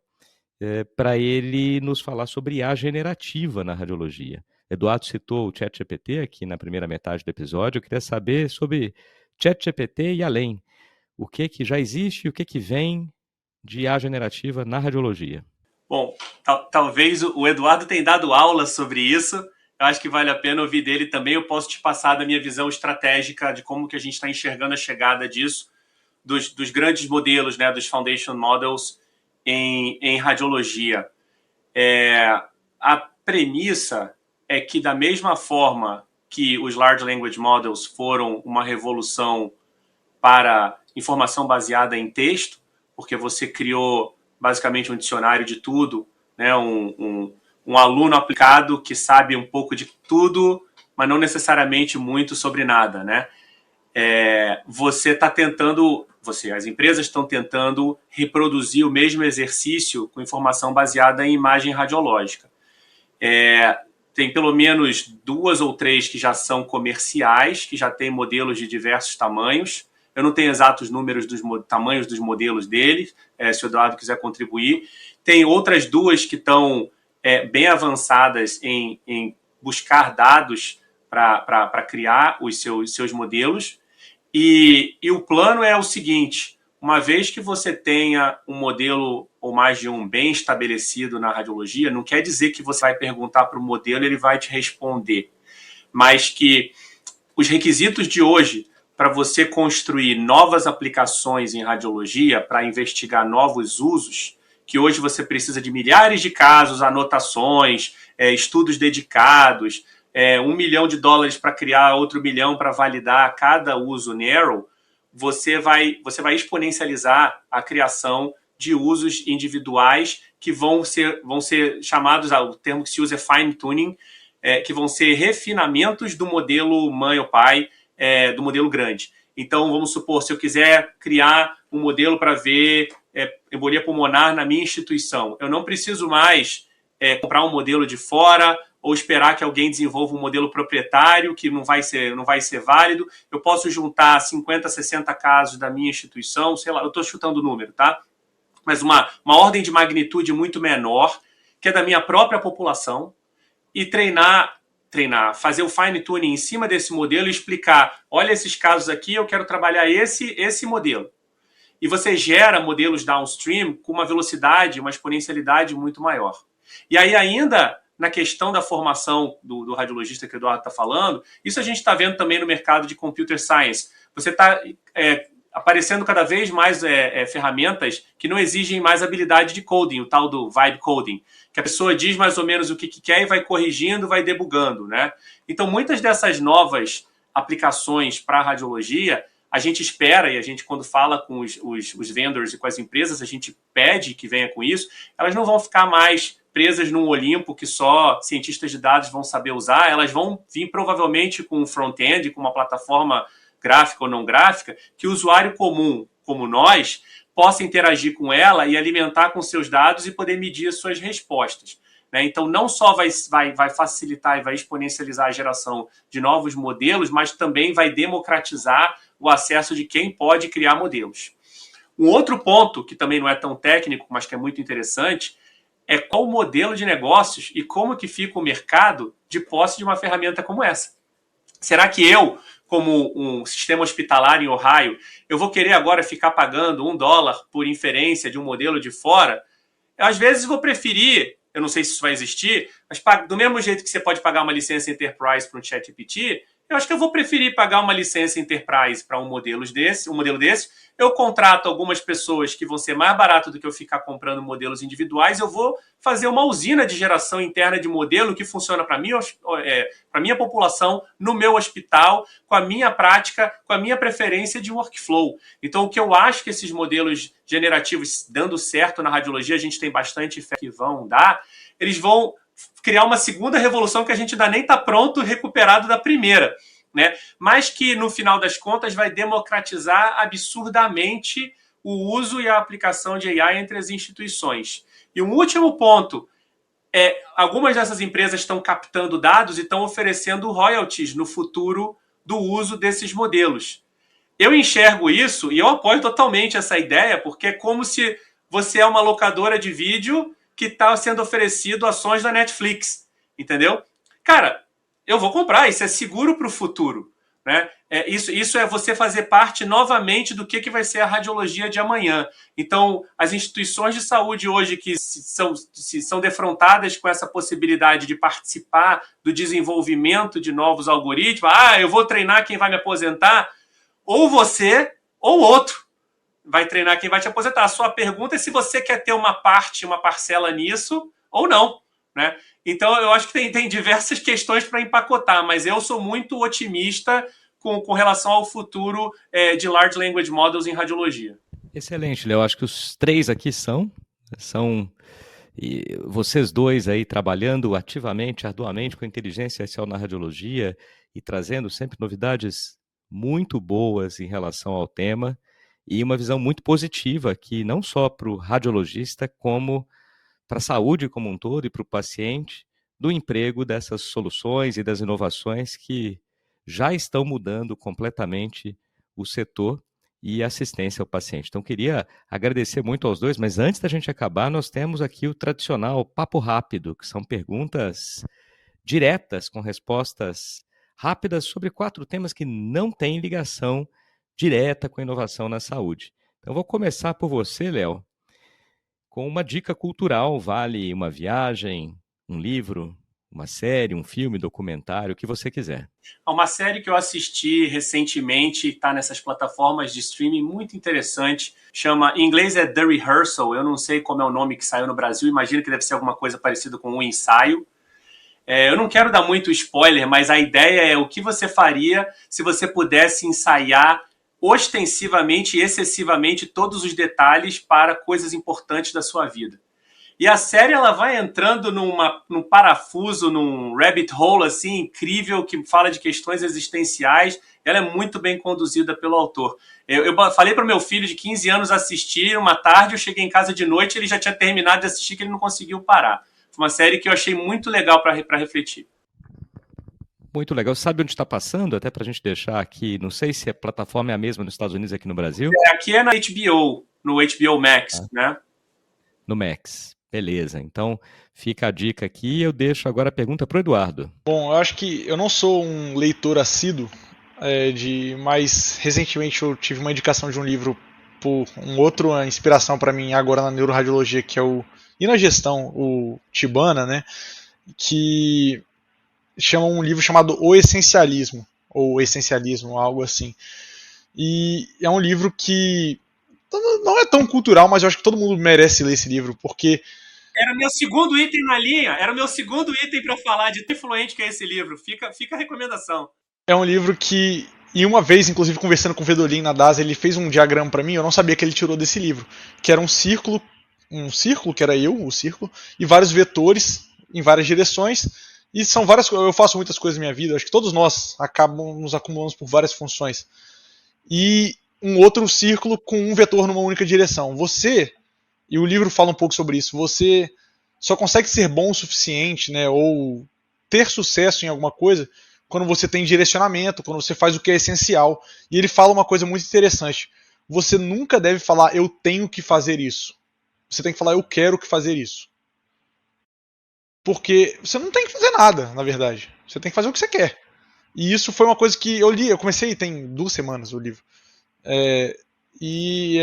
para ele nos falar sobre IA generativa na radiologia. Eduardo citou o ChatGPT aqui na primeira metade do episódio. Eu queria saber sobre ChatGPT e além. O que já existe e o que vem de IA generativa na radiologia? Bom, talvez o Eduardo tenha dado aula sobre isso. Eu acho que vale a pena ouvir dele também. Eu posso te passar da minha visão estratégica de como que a gente está enxergando a chegada disso, dos grandes modelos, né, dos foundation models em radiologia. A premissa é que, da mesma forma que os Large Language Models foram uma revolução para informação baseada em texto, porque você criou basicamente um dicionário de tudo, né? Um aluno aplicado que sabe um pouco de tudo, mas não necessariamente muito sobre nada, né? As empresas estão tentando reproduzir o mesmo exercício com informação baseada em imagem radiológica. Tem pelo menos 2 ou 3 que já são comerciais, que já têm modelos de diversos tamanhos. Eu não tenho exatos números dos tamanhos dos modelos deles, se o Eduardo quiser contribuir. Tem outras 2 que estão bem avançadas em buscar dados para criar os seus modelos. E o plano é o seguinte: uma vez que você tenha um modelo ou mais de um bem estabelecido na radiologia, não quer dizer que você vai perguntar para o modelo e ele vai te responder, mas que os requisitos de hoje para você construir novas aplicações em radiologia, para investigar novos usos, que hoje você precisa de milhares de casos, anotações, estudos dedicados, $1 milhão para criar, outro $1 milhão para validar cada uso narrow, você vai exponencializar a criação de usos individuais que vão ser chamados, o termo que se usa é fine tuning, que vão ser refinamentos do modelo mãe ou pai, do modelo grande. Então, vamos supor, se eu quiser criar um modelo para ver embolia pulmonar na minha instituição, eu não preciso mais comprar um modelo de fora ou esperar que alguém desenvolva um modelo proprietário que não vai ser válido. Eu posso juntar 50, 60 casos da minha instituição, sei lá, eu estou chutando o número, tá? Mas uma ordem de magnitude muito menor, que é da minha própria população, e treinar, fazer o fine tuning em cima desse modelo e explicar, olha esses casos aqui, eu quero trabalhar esse modelo. E você gera modelos downstream com uma velocidade, uma exponencialidade muito maior. E aí ainda, na questão da formação do radiologista que o Eduardo está falando, isso a gente está vendo também no mercado de computer science. Você está aparecendo cada vez mais ferramentas que não exigem mais habilidade de coding, o tal do vibe coding, que a pessoa diz mais ou menos o que quer e vai corrigindo, vai debugando, né? Então, muitas dessas novas aplicações para a radiologia, a gente espera, e a gente, quando fala com os vendors e com as empresas, a gente pede que venha com isso, elas não vão ficar mais presas num Olimpo que só cientistas de dados vão saber usar, elas vão vir provavelmente com um front-end, com uma plataforma gráfica ou não gráfica, que o usuário comum, como nós, possa interagir com ela e alimentar com seus dados e poder medir as suas respostas. Né? Então, não só vai facilitar e vai exponencializar a geração de novos modelos, mas também vai democratizar o acesso de quem pode criar modelos. Um outro ponto, que também não é tão técnico, mas que é muito interessante, é qual o modelo de negócios e como que fica o mercado de posse de uma ferramenta como essa. Será que eu, como um sistema hospitalar em Ohio, eu vou querer agora ficar pagando $1 por inferência de um modelo de fora? Eu, às vezes, vou preferir, eu não sei se isso vai existir, mas do mesmo jeito que você pode pagar uma licença Enterprise para um ChatGPT, eu acho que eu vou preferir pagar uma licença Enterprise para um modelo desse. Eu contrato algumas pessoas que vão ser mais barato do que eu ficar comprando modelos individuais. Eu vou fazer uma usina de geração interna de modelo que funciona para a minha população, no meu hospital, com a minha prática, com a minha preferência de workflow. Então, o que eu acho que esses modelos generativos dando certo na radiologia, a gente tem bastante fé que vão dar, eles vão criar uma segunda revolução que a gente ainda nem está pronto, recuperado da primeira, né? Mas que, no final das contas, vai democratizar absurdamente o uso e a aplicação de AI entre as instituições. E um último ponto, algumas dessas empresas estão captando dados e estão oferecendo royalties no futuro do uso desses modelos. Eu enxergo isso e eu apoio totalmente essa ideia, porque é como se você é uma locadora de vídeo que está sendo oferecido ações da Netflix, entendeu? Cara, eu vou comprar, isso é seguro para o futuro, né? Isso é você fazer parte novamente do que vai ser a radiologia de amanhã. Então, as instituições de saúde hoje que são defrontadas com essa possibilidade de participar do desenvolvimento de novos algoritmos, eu vou treinar quem vai me aposentar, ou você ou outro vai treinar quem vai te aposentar. A sua pergunta é se você quer ter uma parcela nisso ou não, né? Então, eu acho que tem diversas questões para empacotar, mas eu sou muito otimista com relação ao futuro de Large Language Models em radiologia. Excelente, Léo. Acho que os três aqui são e vocês dois aí trabalhando ativamente, arduamente com inteligência artificial na radiologia e trazendo sempre novidades muito boas em relação ao tema. E uma visão muito positiva aqui, não só para o radiologista, como para a saúde como um todo e para o paciente, do emprego dessas soluções e das inovações que já estão mudando completamente o setor e a assistência ao paciente. Então, queria agradecer muito aos dois, mas antes da gente acabar, nós temos aqui o tradicional papo rápido, que são perguntas diretas, com respostas rápidas sobre 4 temas que não têm ligação direta com a inovação na saúde. Então, vou começar por você, Léo, com uma dica cultural. Vale uma viagem, um livro, uma série, um filme, documentário, o que você quiser. Uma série que eu assisti recentemente, está nessas plataformas de streaming, muito interessante, em inglês é The Rehearsal, eu não sei como é o nome que saiu no Brasil, imagino que deve ser alguma coisa parecida com um ensaio. Eu não quero dar muito spoiler, mas a ideia é o que você faria se você pudesse ensaiar ostensivamente e excessivamente todos os detalhes para coisas importantes da sua vida. E a série ela vai entrando num parafuso, num rabbit hole assim, incrível, que fala de questões existenciais. Ela é muito bem conduzida pelo autor. Eu falei para o meu filho de 15 anos assistir uma tarde, eu cheguei em casa de noite, ele já tinha terminado de assistir, que ele não conseguiu parar. Foi uma série que eu achei muito legal para refletir. Muito legal. Sabe onde está passando? Até para a gente deixar aqui, não sei se a plataforma é a mesma nos Estados Unidos e aqui no Brasil. Aqui é na HBO, no HBO Max, né? No Max. Beleza. Então, fica a dica aqui e eu deixo agora a pergunta para o Eduardo. Bom, eu acho que eu não sou um leitor assíduo, mas recentemente eu tive uma indicação de um livro por uma inspiração para mim agora na neuroradiologia, que é e na gestão, o Tibana, né? Que chama um livro chamado O Essencialismo, ou Essencialismo, algo assim. E é um livro que não é tão cultural, mas eu acho que todo mundo merece ler esse livro, porque... Era meu segundo item na linha, era meu segundo item para falar de tão influente que é esse livro. Fica a recomendação. É um livro que... E uma vez, inclusive, conversando com o Vedolin na DAS, ele fez um diagrama para mim, eu não sabia que ele tirou desse livro, que era um círculo, que era o círculo, e vários vetores em várias direções. E são várias coisas. Eu faço muitas coisas na minha vida, acho que todos nós nos acumulamos por várias funções. E um outro círculo com um vetor numa única direção. E o livro fala um pouco sobre isso, você só consegue ser bom o suficiente, né, ou ter sucesso em alguma coisa quando você tem direcionamento, quando você faz o que é essencial. E ele fala uma coisa muito interessante. Você nunca deve falar, eu tenho que fazer isso. Você tem que falar, eu quero que fazer isso. Porque você não tem que fazer nada, na verdade. Você tem que fazer o que você quer. E isso foi uma coisa que eu li, eu comecei tem 2 semanas o livro. E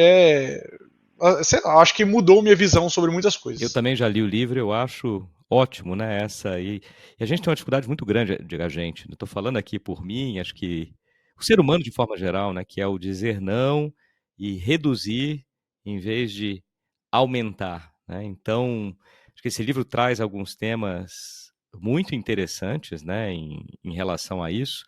sei lá, acho que mudou minha visão sobre muitas coisas. Eu também já li o livro, eu acho ótimo, né? Essa aí. E a gente tem uma dificuldade muito grande, a gente. Não estou falando aqui por mim, acho que o ser humano de forma geral, né? Que é o dizer não e reduzir em vez de aumentar, né? Então, acho que esse livro traz alguns temas muito interessantes, né? Em relação a isso.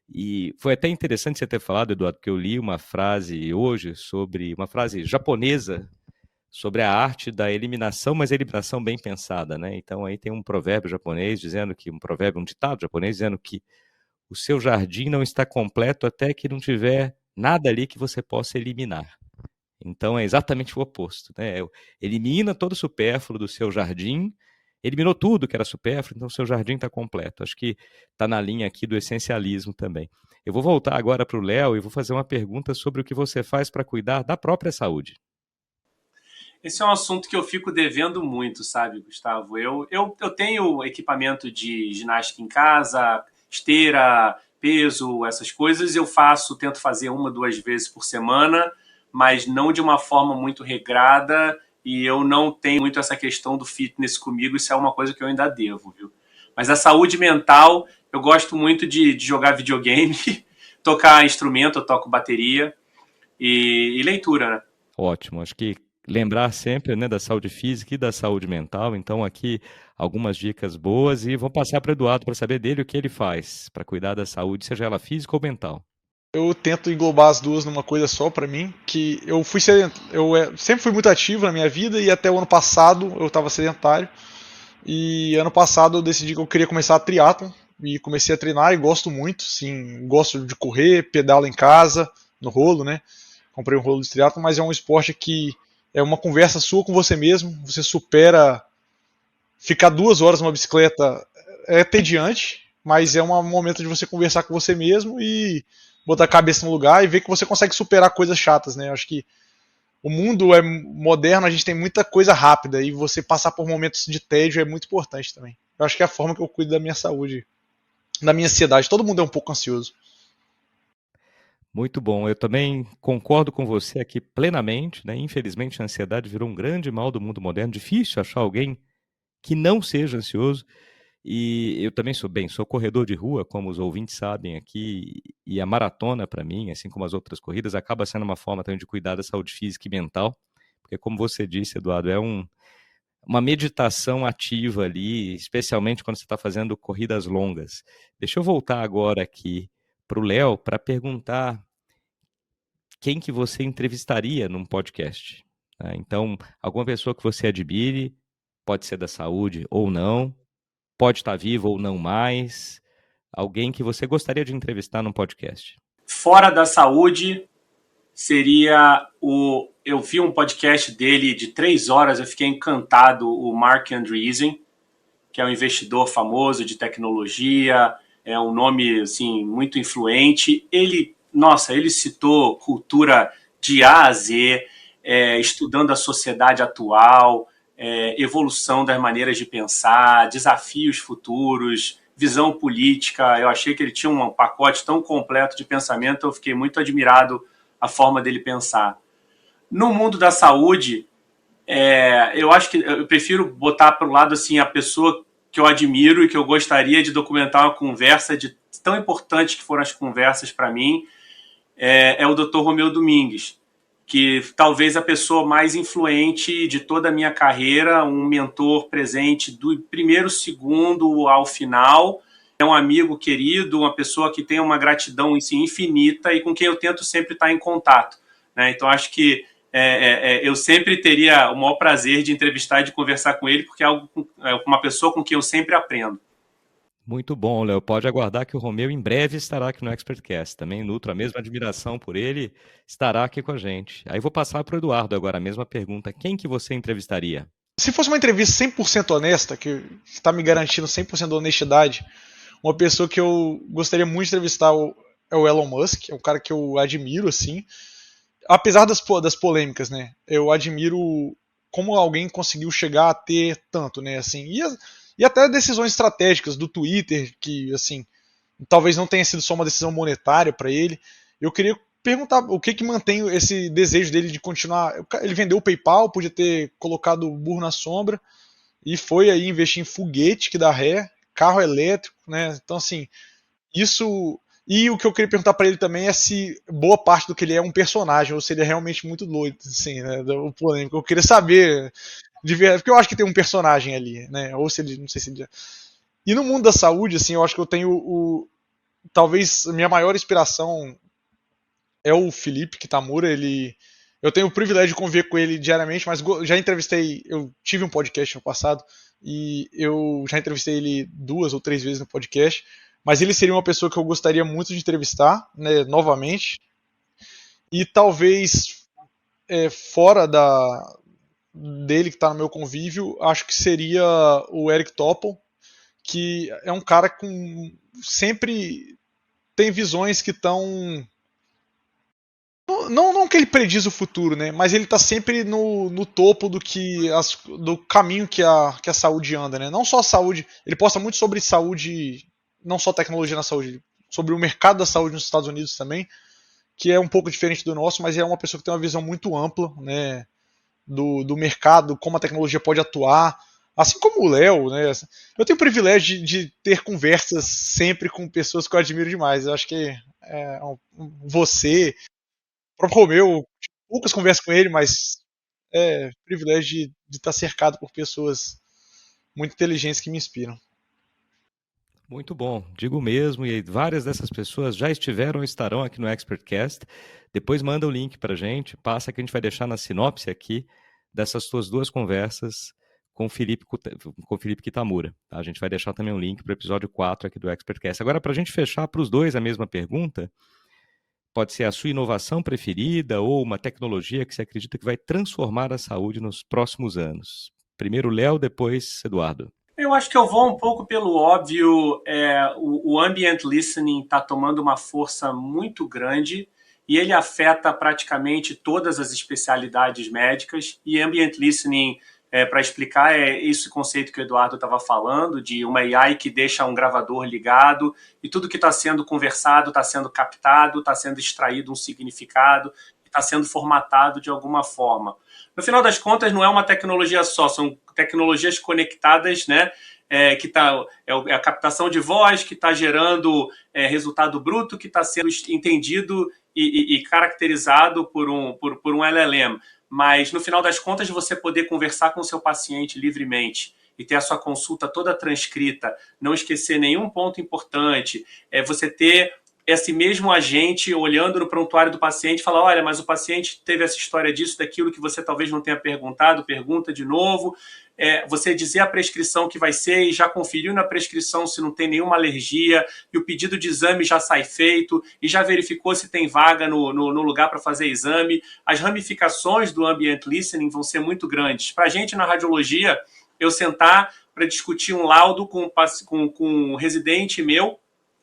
E foi até interessante você ter falado, Eduardo, que eu li uma frase hoje sobre uma frase japonesa sobre a arte da eliminação, mas a eliminação bem pensada, né? Então aí tem um provérbio japonês dizendo que um ditado japonês dizendo que o seu jardim não está completo até que não tiver nada ali que você possa eliminar. Então é exatamente o oposto, né? Elimina todo o supérfluo do seu jardim, eliminou tudo que era supérfluo, então o seu jardim está completo. Acho que está na linha aqui do essencialismo também. Eu vou voltar agora para o Léo e vou fazer uma pergunta sobre o que você faz para cuidar da própria saúde. Esse é um assunto que eu fico devendo muito, sabe, Gustavo? Eu tenho equipamento de ginástica em casa, esteira, peso, essas coisas. Eu tento fazer 1, 2 vezes por semana, mas não de uma forma muito regrada. E eu não tenho muito essa questão do fitness comigo. Isso é uma coisa que eu ainda devo, viu? Mas a saúde mental, eu gosto muito de jogar videogame, tocar instrumento, eu toco bateria e leitura, né? Ótimo, acho que lembrar sempre, né, da saúde física e da saúde mental. Então aqui algumas dicas boas e vou passar para o Eduardo para saber dele o que ele faz para cuidar da saúde, seja ela física ou mental. Eu tento englobar as duas numa coisa só pra mim, que eu sempre fui muito ativo na minha vida e até o ano passado eu estava sedentário. E ano passado eu decidi que eu queria começar a triatlon e comecei a treinar e gosto muito, sim, gosto de correr, pedalo em casa, no rolo, né? Comprei um rolo de triatlon, mas é um esporte que é uma conversa sua com você mesmo, você supera. Ficar 2 horas numa bicicleta é tediante, mas é um momento de você conversar com você mesmo e botar a cabeça no lugar e ver que você consegue superar coisas chatas, né? Eu acho que o mundo é moderno, a gente tem muita coisa rápida e você passar por momentos de tédio é muito importante também. Eu acho que é a forma que eu cuido da minha saúde, da minha ansiedade. Todo mundo é um pouco ansioso. Muito bom, eu também concordo com você aqui plenamente, né? Infelizmente a ansiedade virou um grande mal do mundo moderno, difícil achar alguém que não seja ansioso. E eu também sou corredor de rua, como os ouvintes sabem aqui, e a maratona para mim, assim como as outras corridas, acaba sendo uma forma também de cuidar da saúde física e mental, porque como você disse, Eduardo, é uma meditação ativa ali, especialmente quando você está fazendo corridas longas. Deixa eu voltar agora aqui para o Léo para perguntar quem que você entrevistaria num podcast, né? Então, alguma pessoa que você admire, pode ser da saúde ou não, pode estar vivo ou não mais, alguém que você gostaria de entrevistar num podcast. Fora da saúde, seria o... Eu vi um podcast dele de 3 horas, eu fiquei encantado, o Marc Andreessen, que é um investidor famoso de tecnologia, é um nome assim, muito influente. Ele citou cultura de A a Z, estudando a sociedade atual, evolução das maneiras de pensar, desafios futuros, visão política. Eu achei que ele tinha um pacote tão completo de pensamento, eu fiquei muito admirado a forma dele pensar. No mundo da saúde, eu acho que eu prefiro botar para o lado assim, a pessoa que eu admiro e que eu gostaria de documentar uma conversa de tão importante que foram as conversas para mim, é o Dr. Romeu Domingues, que talvez a pessoa mais influente de toda a minha carreira, um mentor presente do primeiro segundo ao final, é um amigo querido, uma pessoa que tem uma gratidão assim, infinita e com quem eu tento sempre estar em contato, né? Então acho que eu sempre teria o maior prazer de entrevistar e de conversar com ele, porque é uma pessoa com quem eu sempre aprendo. Muito bom, Léo. Pode aguardar que o Romeu em breve estará aqui no ExpertCast. Também nutro a mesma admiração por ele, estará aqui com a gente. Aí vou passar para o Eduardo agora a mesma pergunta. Quem que você entrevistaria? Se fosse uma entrevista 100% honesta, que está me garantindo 100% de honestidade, uma pessoa que eu gostaria muito de entrevistar é o Elon Musk, é um cara que eu admiro, assim. Apesar das polêmicas, né? Eu admiro como alguém conseguiu chegar a ter tanto, né? Assim, E até decisões estratégicas do Twitter, que assim, talvez não tenha sido só uma decisão monetária para ele. Eu queria perguntar o que mantém esse desejo dele de continuar. Ele vendeu o PayPal, podia ter colocado o burro na sombra, e foi aí investir em foguete que dá ré, carro elétrico, né? Então, assim, isso. E o que eu queria perguntar para ele também é se boa parte do que ele é um personagem, ou se ele é realmente muito doido, assim, né? O polêmico. Eu queria saber de verdade, porque eu acho que tem um personagem ali, né? Ou se ele, não sei se ele. E no mundo da saúde, assim, eu acho que eu tenho talvez a minha maior inspiração é o Felipe Kitamura. Eu tenho o privilégio de conviver com ele diariamente, mas já entrevistei, eu tive um podcast no passado e eu já entrevistei ele 2 ou 3 vezes no podcast, mas ele seria uma pessoa que eu gostaria muito de entrevistar, né, novamente. E talvez fora dele que está no meu convívio, acho que seria o Eric Topol, que é um cara com sempre tem visões que estão não que ele prediz o futuro, né? Mas ele está sempre no topo do caminho que a saúde anda, né? Não só a saúde, ele posta muito sobre saúde, não só tecnologia na saúde, sobre o mercado da saúde nos Estados Unidos também, que é um pouco diferente do nosso, mas é uma pessoa que tem uma visão muito ampla, né? Do mercado, como a tecnologia pode atuar, assim como o Léo, né? Eu tenho o privilégio de ter conversas sempre com pessoas que eu admiro demais. Eu acho que você, o próprio Romeu, poucas conversas com ele, mas é privilégio de estar cercado por pessoas muito inteligentes que me inspiram. Muito bom, digo mesmo, e várias dessas pessoas já estiveram ou estarão aqui no ExpertCast. Depois manda o link para a gente, passa que a gente vai deixar na sinopse aqui dessas suas 2 conversas com o Felipe Kitamura. Tá? A gente vai deixar também um link para o episódio 4 aqui do ExpertCast. Agora, para a gente fechar para os 2 a mesma pergunta, pode ser a sua inovação preferida ou uma tecnologia que você acredita que vai transformar a saúde nos próximos anos. Primeiro Léo, depois Eduardo. Eu acho que eu vou um pouco pelo óbvio. O ambient listening está tomando uma força muito grande e ele afeta praticamente todas as especialidades médicas. E ambient listening, para explicar, é esse conceito que o Eduardo estava falando, de uma AI que deixa um gravador ligado e tudo que está sendo conversado está sendo captado, está sendo extraído um significado, está sendo formatado de alguma forma. No final das contas, não é uma tecnologia só, são tecnologias conectadas, né? É a captação de voz que está gerando resultado bruto, que está sendo entendido e caracterizado por um LLM. Mas, no final das contas, você poder conversar com o seu paciente livremente e ter a sua consulta toda transcrita, não esquecer nenhum ponto importante, você ter esse mesmo agente olhando no prontuário do paciente e falar, olha, mas o paciente teve essa história disso, daquilo que você talvez não tenha perguntado, pergunta de novo. Você dizer a prescrição que vai ser e já conferiu na prescrição se não tem nenhuma alergia e o pedido de exame já sai feito e já verificou se tem vaga no lugar para fazer exame. As ramificações do ambient listening vão ser muito grandes. Para a gente na radiologia, eu sentar para discutir um laudo com um residente meu,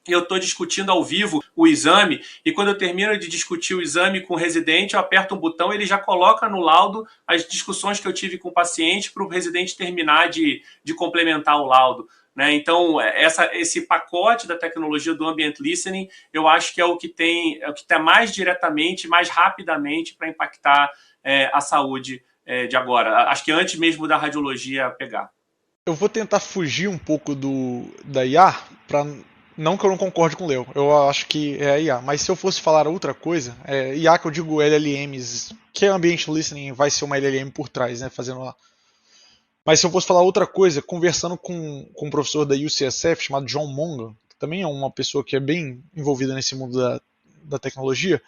eu estou discutindo ao vivo o exame e quando eu termino de discutir o exame com o residente, eu aperto um botão e ele já coloca no laudo as discussões que eu tive com o paciente para o residente terminar de complementar o laudo. Né? Então, esse pacote da tecnologia do ambient listening, eu acho que é o que está mais diretamente, mais rapidamente para impactar a saúde de agora. Acho que antes mesmo da radiologia pegar. Eu vou tentar fugir um pouco da IA para não que eu não concorde com o Leo, eu acho que é a IA, mas se eu fosse falar outra coisa, IA que eu digo LLMs, que é Ambient Listening, vai ser uma LLM por trás, né, fazendo lá. Mas se eu fosse falar outra coisa, conversando com um professor da UCSF chamado John Monga, que também é uma pessoa que é bem envolvida nesse mundo da tecnologia,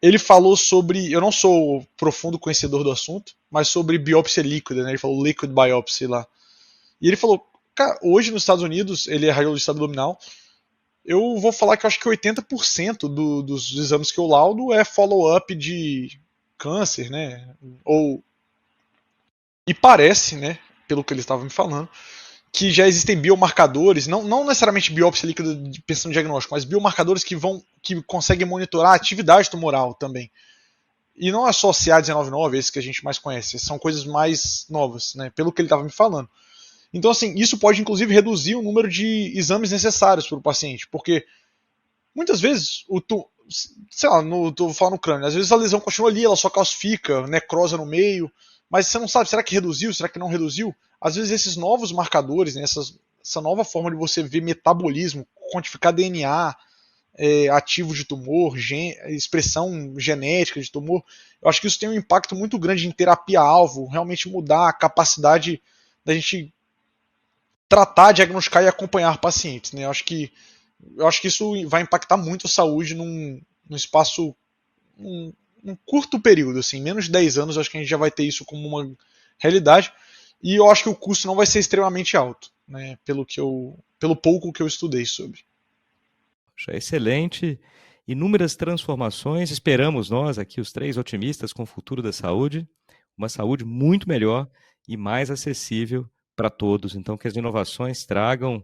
ele falou sobre, eu não sou profundo conhecedor do assunto, mas sobre biópsia líquida, né, ele falou liquid biopsy lá. E ele falou, cara, hoje nos Estados Unidos, ele é radiologista abdominal, eu vou falar que eu acho que 80% dos exames que eu laudo é follow-up de câncer, né? E parece, né, pelo que ele estava me falando, que já existem biomarcadores, não necessariamente biópsia líquida pensando em diagnóstico, mas biomarcadores que conseguem monitorar a atividade tumoral também. E não é só CA199, esse que a gente mais conhece, são coisas mais novas, né, pelo que ele estava me falando. Então, assim, isso pode inclusive reduzir o número de exames necessários para o paciente, porque muitas vezes, sei lá, tô falando no crânio, às vezes a lesão continua ali, ela só calcifica, necrosa no meio, mas você não sabe, será que reduziu, será que não reduziu? Às vezes esses novos marcadores, né, essa nova forma de você ver metabolismo, quantificar DNA, ativo de tumor, expressão genética de tumor, eu acho que isso tem um impacto muito grande em terapia-alvo, realmente mudar a capacidade da gente tratar, diagnosticar e acompanhar pacientes, né? Eu acho que isso vai impactar muito a saúde num espaço, num curto período, assim, menos de 10 anos, eu acho que a gente já vai ter isso como uma realidade, e eu acho que o custo não vai ser extremamente alto, né? Pelo pouco que eu estudei sobre. Excelente. Inúmeras transformações. Esperamos nós aqui, os 3 otimistas com o futuro da saúde, uma saúde muito melhor e mais acessível para todos. Então, que as inovações tragam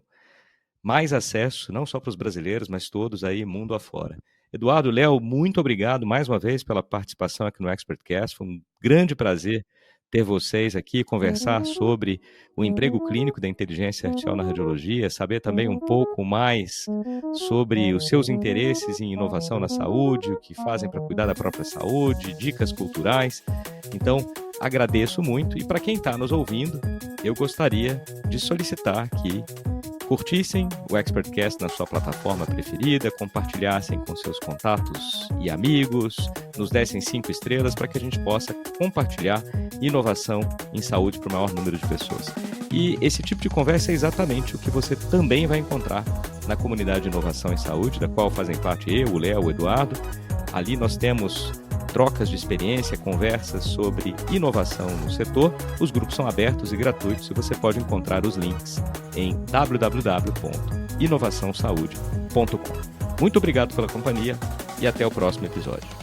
mais acesso, não só para os brasileiros, mas todos aí, mundo afora. Eduardo, Léo, muito obrigado mais uma vez pela participação aqui no ExpertCast. Foi um grande prazer ter vocês aqui, conversar sobre o emprego clínico da inteligência artificial na radiologia, saber também um pouco mais sobre os seus interesses em inovação na saúde, o que fazem para cuidar da própria saúde, dicas culturais. Então, agradeço muito. E para quem está nos ouvindo, eu gostaria de solicitar que curtissem o ExpertCast na sua plataforma preferida, compartilhassem com seus contatos e amigos, nos dessem 5 estrelas para que a gente possa compartilhar inovação em saúde para o maior número de pessoas. E esse tipo de conversa é exatamente o que você também vai encontrar na comunidade de inovação em saúde, da qual fazem parte eu, o Léo, o Eduardo. Ali nós temos trocas de experiência, conversas sobre inovação no setor. Os grupos são abertos e gratuitos e você pode encontrar os links em www.inovaçãosaude.com. Muito obrigado pela companhia e até o próximo episódio.